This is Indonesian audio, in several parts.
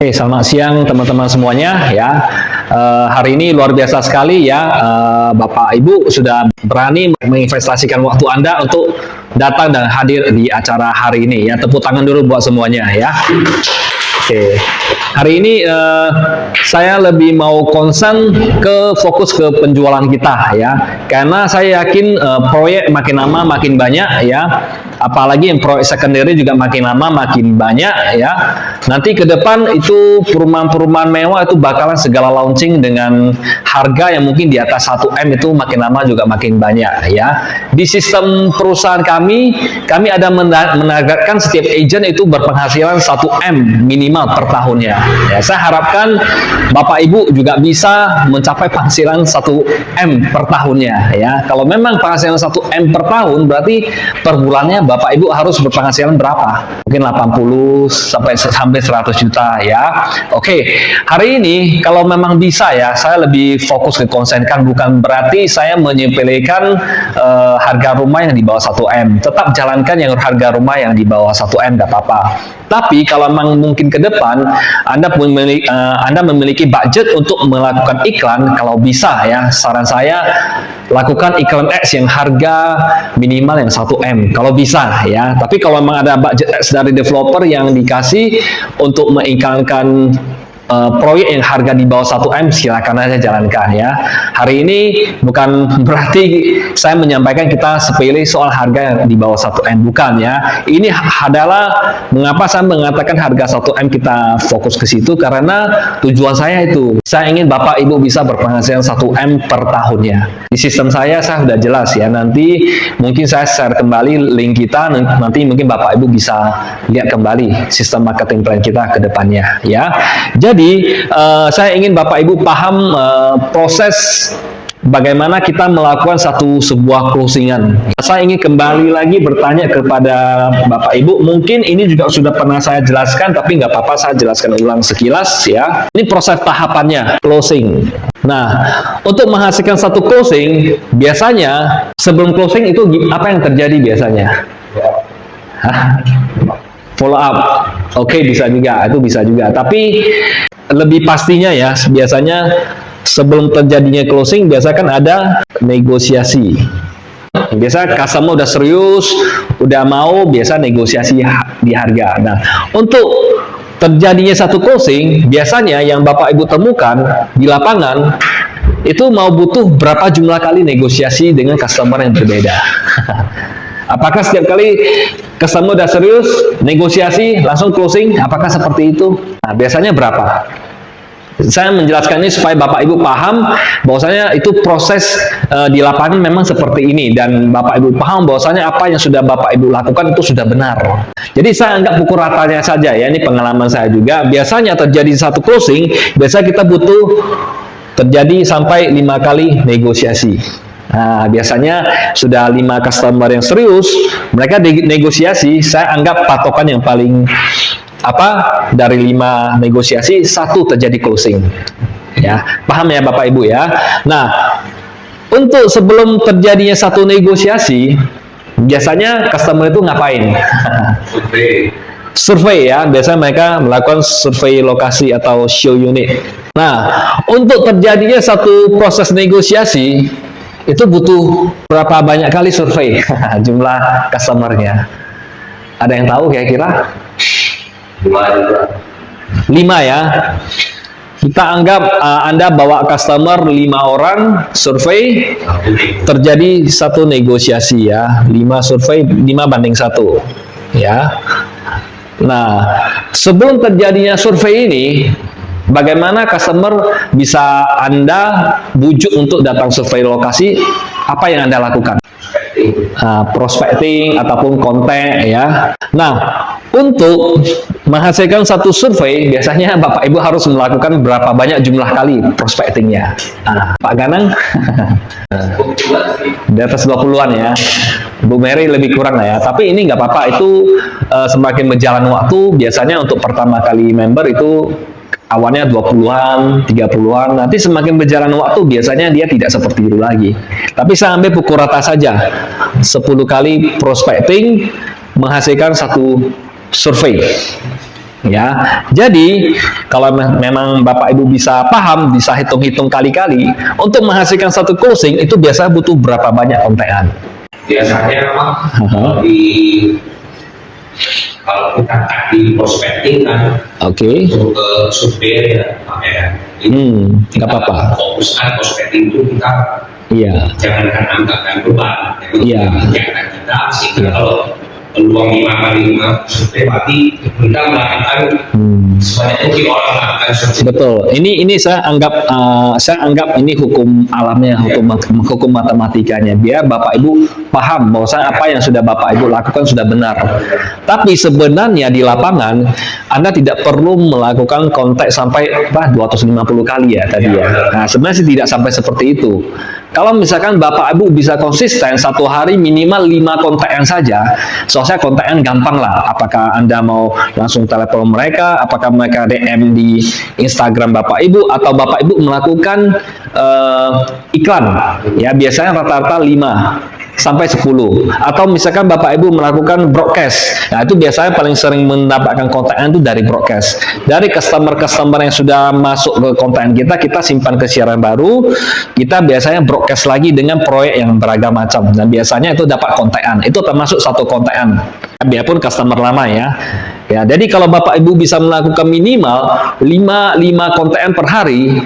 Oke, selamat siang teman-teman semuanya ya. Hari ini luar biasa sekali ya, Bapak Ibu sudah berani menginvestasikan waktu Anda untuk datang dan hadir di acara hari ini ya. Tepuk tangan dulu buat semuanya ya. Oke, hari ini saya lebih mau concern fokus ke penjualan kita ya, karena saya yakin proyek makin lama makin banyak ya, apalagi yang proyek secondary juga makin lama makin banyak ya. Nanti ke depan itu perumahan-perumahan mewah itu bakalan segala launching dengan harga yang mungkin di atas 1M itu makin lama juga makin banyak ya. Di sistem perusahaan kami ada menargetkan setiap agent itu berpenghasilan 1M minimal per tahunnya. Ya, saya harapkan Bapak Ibu juga bisa mencapai penghasilan 1M per tahunnya ya. Kalau memang penghasilan 1M per tahun, berarti per bulannya Bapak Ibu harus berpenghasilan berapa? Mungkin 80 sampai 100 juta ya. Oke, hari ini kalau memang bisa ya, saya lebih fokus ke konsenkan, bukan berarti saya menyepelekan harga rumah yang di bawah 1M. Tetap jalankan yang harga rumah yang di bawah 1M, nggak apa-apa. Tapi kalau memang mungkin ke depan Anda memiliki budget untuk melakukan iklan, kalau bisa ya, saran saya lakukan iklan X yang harga minimal yang 1M kalau bisa ya. Tapi kalau memang ada budget X dari developer yang dikasih untuk mengiklankan proyek yang harga di bawah 1M, silakan aja jalankan ya. Hari ini bukan berarti saya menyampaikan kita sepele soal harga yang di bawah 1M, bukan ya. Ini adalah mengapa saya mengatakan harga 1M kita fokus ke situ, karena tujuan saya itu, saya ingin Bapak Ibu bisa berpenghasilan 1M per tahunnya. Di sistem saya sudah jelas ya, nanti mungkin saya share kembali link kita, nanti mungkin Bapak Ibu bisa lihat kembali sistem marketing plan kita ke depannya ya. Jadi saya ingin Bapak Ibu paham proses bagaimana kita melakukan sebuah closingan. Saya ingin kembali lagi bertanya kepada Bapak Ibu, mungkin ini juga sudah pernah saya jelaskan, tapi nggak apa-apa saya jelaskan ulang sekilas ya. Ini proses tahapannya, closing. Nah, untuk menghasilkan satu closing, biasanya sebelum closing itu apa yang terjadi biasanya? Follow up. Oke, bisa juga, itu bisa juga. Tapi lebih pastinya ya, biasanya sebelum terjadinya closing, biasa kan ada negosiasi. Biasa customer udah serius, udah mau, biasa negosiasi di harga. Nah, untuk terjadinya satu closing, biasanya yang Bapak Ibu temukan di lapangan, itu mau butuh berapa jumlah kali negosiasi dengan customer yang berbeda. Apakah setiap kali customer udah serius, negosiasi, langsung closing? Apakah seperti itu? Nah, biasanya berapa? Saya menjelaskan ini supaya Bapak Ibu paham bahwasanya itu proses di lapangan memang seperti ini, dan Bapak Ibu paham bahwasanya apa yang sudah Bapak Ibu lakukan itu sudah benar. Jadi saya anggap pukul ratanya saja ya, ini pengalaman saya juga. Biasanya terjadi satu closing, biasa kita butuh terjadi sampai 5 kali negosiasi. Nah, biasanya sudah 5 customer yang serius, mereka negosiasi, saya anggap patokan yang paling dari 5 negosiasi, 1 terjadi closing. Ya, paham ya Bapak Ibu ya. Nah, untuk sebelum terjadinya satu negosiasi, biasanya customer itu ngapain? Survei ya, biasanya mereka melakukan survei lokasi atau show unit. Nah, untuk terjadinya satu proses negosiasi, itu butuh berapa banyak kali survei jumlah customernya? Ada yang tahu kira-kira? 5 ya. Kita anggap Anda bawa customer 5 orang, survei, terjadi satu negosiasi ya. 5 survei, 5 banding 1 ya. Nah, sebelum terjadinya survei ini, bagaimana customer bisa Anda bujuk untuk datang survei lokasi? Apa yang Anda lakukan? Prospecting ataupun kontak ya. Nah, untuk menghasilkan satu survei, biasanya Bapak Ibu harus melakukan berapa banyak jumlah kali prospectingnya? Pak Ganang? Di atas 20-an ya. Bu Mary lebih kurang lah ya. Tapi ini nggak apa-apa, itu semakin berjalan waktu, biasanya untuk pertama kali member itu awalnya 20-an, 30-an, nanti semakin berjalan waktu biasanya dia tidak seperti itu lagi. Tapi saya ambil pukul rata saja, 10 kali prospecting menghasilkan satu survei. Ya, jadi kalau memang Bapak Ibu bisa paham, bisa hitung-hitung kali-kali, untuk menghasilkan satu closing itu biasa butuh berapa banyak kontekan? Biasanya kalau kita di prospecting kan, untuk ke survei ya Pak ya. Nggak apa-apa. Fokuskan prospecting itu kita jangankan angka kan beban, jangan kita sehingga kalau peluang 5 kali 5 survei berarti kita melakukan sebanyak mungkin orang melakukan survei. Betul. Ini saya anggap ini hukum alamnya, hukum matematikanya. Biar Bapak Ibu paham bahwa apa yang sudah Bapak Ibu lakukan sudah benar. Tapi sebenarnya di lapangan Anda tidak perlu melakukan kontak sampai 250 kali ya tadi ya. Nah, sebenarnya sih tidak sampai seperti itu. Kalau misalkan Bapak Ibu bisa konsisten satu hari minimal 5 kontakan saja, soalnya kontakan gampang lah. Apakah Anda mau langsung telepon mereka, apakah mereka DM di Instagram Bapak Ibu, atau Bapak Ibu melakukan iklan, ya biasanya rata-rata 5 sampai 10, atau misalkan Bapak Ibu melakukan broadcast. Nah, itu biasanya paling sering mendapatkan kontakan itu dari broadcast. Dari customer-customer yang sudah masuk ke kontakan kita simpan ke siaran baru, kita biasanya broadcast lagi dengan proyek yang beragam macam. Dan biasanya itu dapat kontakan. Itu termasuk satu kontakan. Biarpun customer lama ya. Ya, jadi kalau Bapak Ibu bisa melakukan minimal 5 kontakan per hari,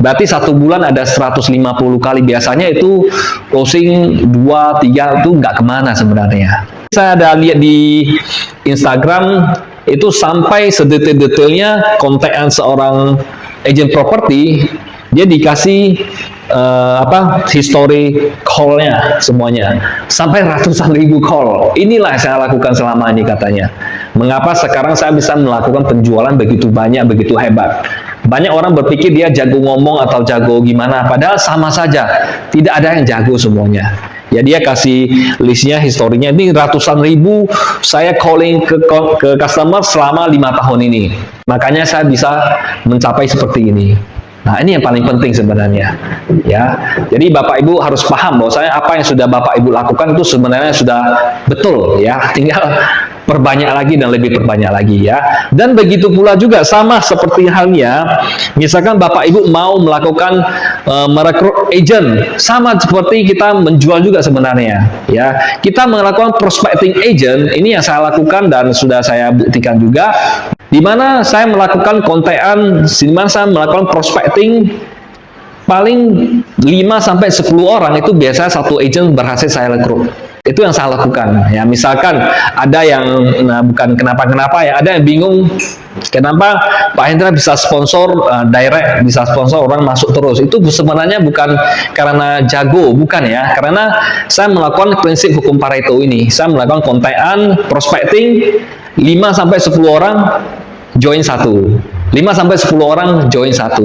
berarti satu bulan ada 150 kali. Biasanya itu closing 2-3 itu nggak kemana sebenarnya. Saya ada lihat di Instagram itu sampai sedetail-detailnya kontekan seorang agent properti, dia dikasih history call-nya semuanya sampai ratusan ribu call. Inilah yang saya lakukan selama ini katanya. Mengapa sekarang saya bisa melakukan penjualan begitu banyak, begitu hebat? Banyak orang berpikir dia jago ngomong atau jago gimana, padahal sama saja. Tidak ada yang jago semuanya. Ya, dia kasih listnya, historinya, ini ratusan ribu saya calling ke customer selama 5 tahun ini. Makanya saya bisa mencapai seperti ini. Nah, ini yang paling penting sebenarnya. Ya, jadi Bapak Ibu harus paham bahwa apa yang sudah Bapak Ibu lakukan itu sebenarnya sudah betul ya. Tinggal perbanyak lagi dan lebih perbanyak lagi ya. Dan begitu pula juga sama seperti halnya, misalkan Bapak Ibu mau melakukan merekrut agent, sama seperti kita menjual juga sebenarnya ya. Kita melakukan prospecting agent, ini yang saya lakukan dan sudah saya buktikan juga, di mana saya melakukan kontekan, di mana saya melakukan prospecting paling 5-10 orang itu biasanya satu agent berhasil saya rekrut. Itu yang saya lakukan ya. Misalkan ada yang bukan kenapa-kenapa ya, ada yang bingung kenapa Pak Hendra bisa sponsor direct, bisa sponsor orang masuk terus. Itu sebenarnya bukan karena jago, bukan ya, karena saya melakukan prinsip hukum Pareto ini. Saya melakukan kontekan prospecting 5-10 orang join 1, 5-10 orang join 1.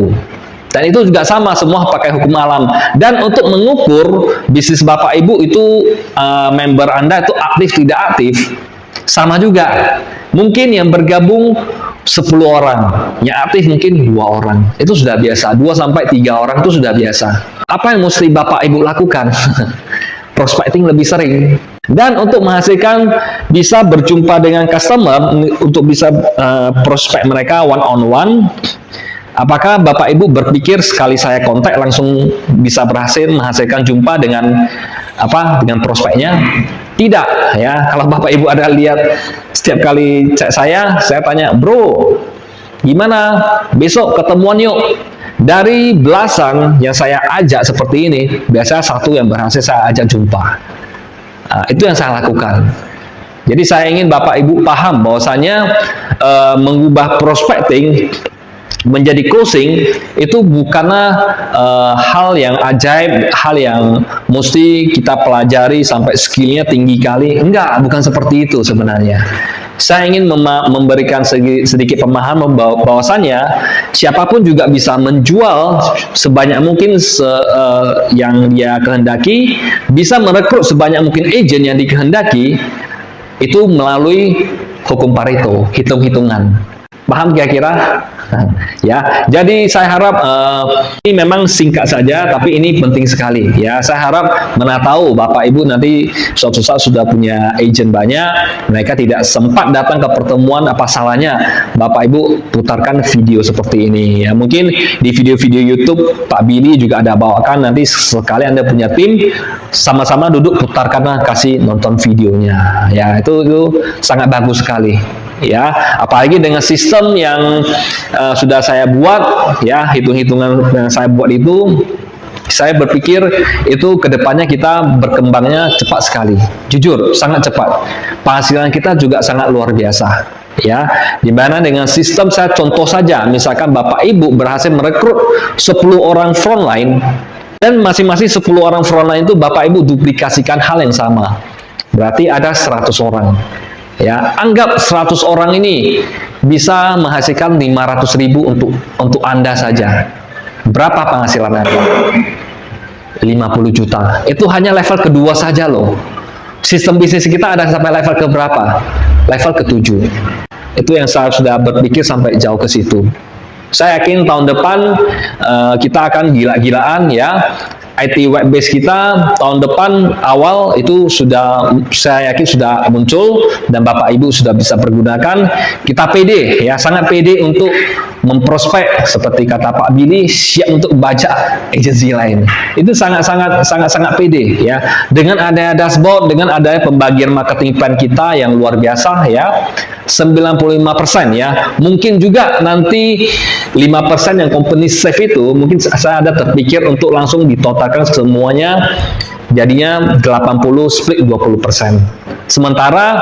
Dan itu juga sama, semua pakai hukum alam. Dan untuk mengukur bisnis Bapak Ibu itu member Anda itu aktif tidak aktif, sama juga. Mungkin yang bergabung 10 orang, yang aktif mungkin 2 orang. Itu sudah biasa, 2-3 orang itu sudah biasa. Apa yang mesti Bapak Ibu lakukan? Prospecting lebih sering. Dan untuk menghasilkan bisa berjumpa dengan customer, untuk bisa prospek mereka one on one, apakah Bapak Ibu berpikir sekali saya kontak langsung bisa berhasil menghasilkan jumpa dengan dengan prospeknya? Tidak ya. Kalau Bapak Ibu ada lihat setiap kali cek saya tanya, "Bro, gimana? Besok ketemuan yuk." Dari belasan yang saya ajak seperti ini, biasanya satu yang berhasil saya ajak jumpa. Itu yang saya lakukan. Jadi saya ingin Bapak Ibu paham bahwasanya mengubah prospecting menjadi closing itu bukanlah hal yang ajaib, hal yang mesti kita pelajari sampai skillnya tinggi kali. Enggak, bukan seperti itu sebenarnya. Saya ingin memberikan sedikit pemahaman bahwasannya siapapun juga bisa menjual sebanyak mungkin yang dia kehendaki, bisa merekrut sebanyak mungkin agent yang dikehendaki, itu melalui hukum Pareto, hitung-hitungan. Paham kira-kira? Ya, jadi saya harap ini memang singkat saja, tapi ini penting sekali. Ya, saya harap mana tahu Bapak Ibu nanti suatu saat sudah punya agent banyak, mereka tidak sempat datang ke pertemuan, apa salahnya Bapak Ibu putarkan video seperti ini. Ya, mungkin di video-video YouTube Pak Billy juga ada bawakan, nanti sekali Anda punya tim, sama-sama duduk putarkanlah, kasih nonton videonya. Ya, itu sangat bagus sekali. Ya, apalagi dengan sistem yang sudah saya buat, ya, hitung-hitungan yang saya buat itu, saya berpikir itu kedepannya kita berkembangnya cepat sekali, jujur sangat cepat. Penghasilan kita juga sangat luar biasa, ya. Dimana dengan sistem saya contoh saja, misalkan Bapak Ibu berhasil merekrut 10 orang frontline, dan masing-masing 10 orang frontline itu Bapak Ibu duplikasikan hal yang sama, berarti ada 100 orang. Ya, anggap 100 orang ini bisa menghasilkan 500.000 untuk Anda saja. Berapa penghasilan Anda? 50 juta. Itu hanya level kedua saja loh. Sistem bisnis kita ada sampai level ke berapa? Level ke-7. Itu yang saya sudah berpikir sampai jauh ke situ. Saya yakin tahun depan kita akan gila-gilaan, ya. IT web base kita tahun depan awal itu sudah, saya yakin sudah muncul dan Bapak Ibu sudah bisa pergunakan. Kita pede, ya, sangat pede untuk memprospek, seperti kata Pak Billy, siap untuk baca agensi lain. Itu sangat pede, ya. Dengan adanya dashboard, dengan adanya pembagian marketing plan kita yang luar biasa, ya. 95%, ya. Mungkin juga nanti 5% yang company save itu, mungkin saya ada terpikir untuk langsung ditotalkan semuanya, jadinya 80 split 20%. Sementara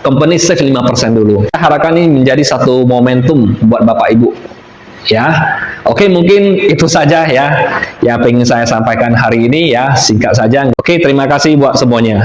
company save 5% dulu. Saya harapkan ini menjadi satu momentum buat Bapak Ibu. Ya, oke, mungkin itu saja, ya yang ingin saya sampaikan hari ini, ya, singkat saja. Oke, terima kasih buat semuanya.